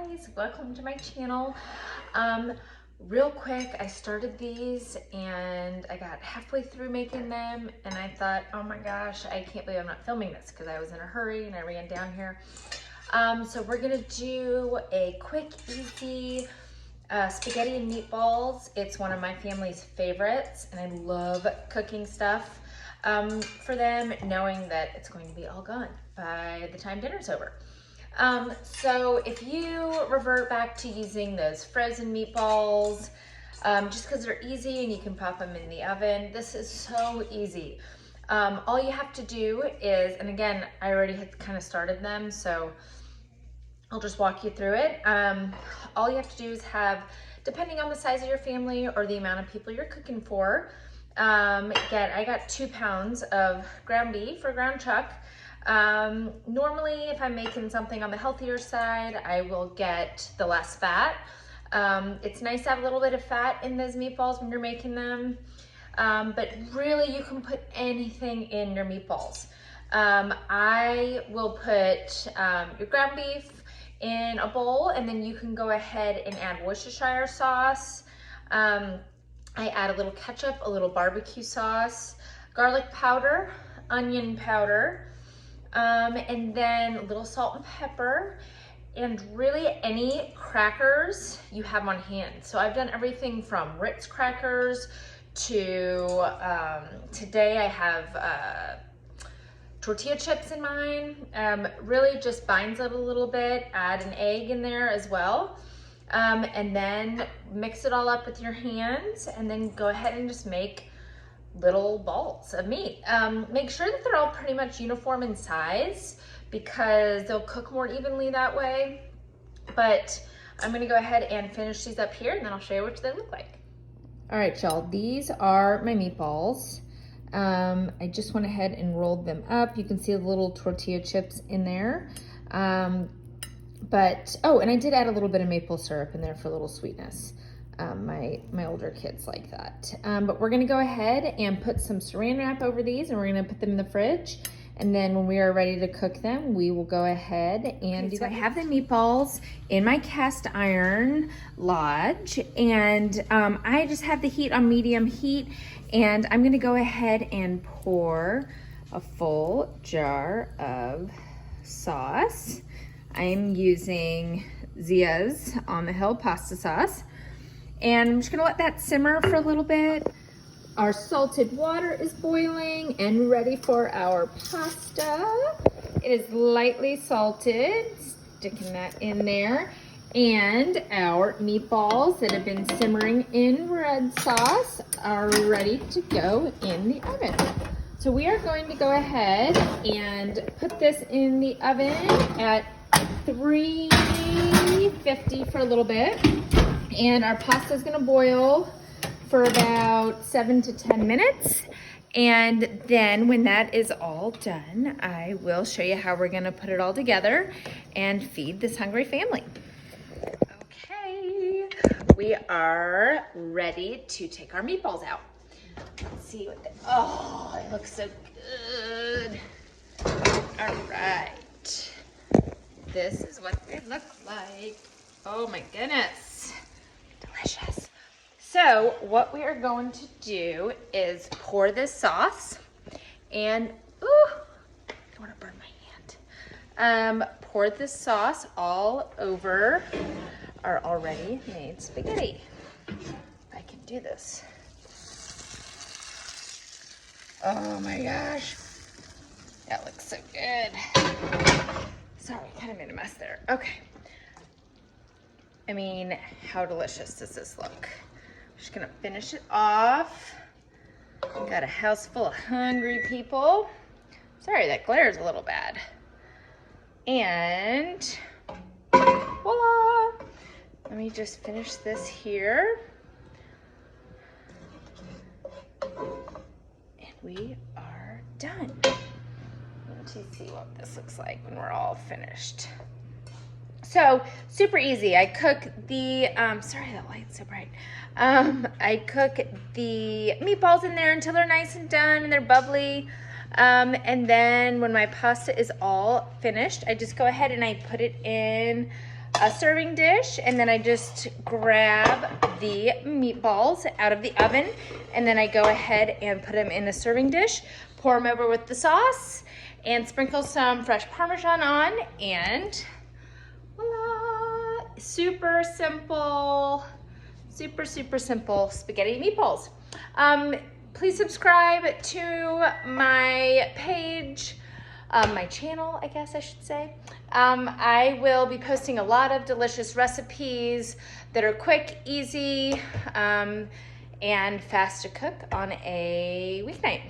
guys, welcome to my channel. Real quick, I started these and I got halfway through making them and I thought, oh my gosh, I can't believe I'm not filming this because I was in a hurry and I ran down here. So we're gonna do a quick, easy spaghetti and meatballs. It's one of my family's favorites and I love cooking stuff for them, knowing that it's going to be all gone by the time dinner's over. So if you revert back to using those frozen meatballs, just because they're easy and you can pop them in the oven, this is so easy. All you have to do is, and again, I already had kind of started them, so I'll just walk you through it. All you have to do is have, depending on the size of your family or the amount of people you're cooking for, I got 2 pounds of ground beef or ground chuck. Normally if I'm making something on the healthier side, I will get the less fat. It's nice to have a little bit of fat in those meatballs when you're making them. But really you can put anything in your meatballs. I will put your ground beef in a bowl and then you can go ahead and add Worcestershire sauce. I add a little ketchup, a little barbecue sauce, garlic powder, onion powder, and then a little salt and pepper, and really any crackers you have on hand. So I've done everything from Ritz crackers to, today I have tortilla chips in mine. Really just binds it a little bit, add an egg in there as well. And then mix it all up with your hands and then go ahead and just make little balls of meat. Make sure that they're all pretty much uniform in size because they'll cook more evenly that way. But I'm gonna go ahead and finish these up here and then I'll show you what they look like. All right, y'all, these are my meatballs. I just went ahead and rolled them up. You can see the little tortilla chips in there. Oh, and I did add a little bit of maple syrup in there for a little sweetness. My older kids like that. But we're gonna go ahead and put some saran wrap over these and we're gonna put them in the fridge. And then when we are ready to cook them, we will go ahead and do that. I have the meatballs in my cast iron lodge and I just have the heat on medium heat and I'm gonna go ahead and pour a full jar of sauce. I'm using Zia's On the Hill pasta sauce. And I'm just gonna let that simmer for a little bit. Our salted water is boiling and ready for our pasta. It is lightly salted, sticking that in there. And our meatballs that have been simmering in red sauce are ready to go in the oven. So we are going to go ahead and put this in the oven at 350 for a little bit. And our pasta is gonna boil for about 7 to 10 minutes. And then when that is all done, I will show you how we're gonna put it all together and feed this hungry family. Okay, we are ready to take our meatballs out. Let's see what oh, it looks so good. All right, this is what they look like. Oh my goodness. Delicious. So what we are going to do is pour this sauce and, ooh, I don't want to burn my hand. Pour this sauce all over our already made spaghetti. I can do this. Oh my gosh, that looks so good. Sorry, kind of made a mess there. Okay. I mean, how delicious does this look? I'm just gonna finish it off. Got a house full of hungry people. Sorry, that glare is a little bad. And voila! Let me just finish this here. And we are done. Let's see what this looks like when we're all finished. So super easy. I cook the, sorry that light's so bright. I cook the meatballs in there until they're nice and done and they're bubbly. And then when my pasta is all finished, I just go ahead and I put it in a serving dish, and then I just grab the meatballs out of the oven, and then I go ahead and put them in a serving dish, pour them over with the sauce, and sprinkle some fresh Parmesan on, and voila! Super simple spaghetti meatballs. Please subscribe to my page, my channel, I guess I should say. I will be posting a lot of delicious recipes that are quick, easy, and fast to cook on a weeknight.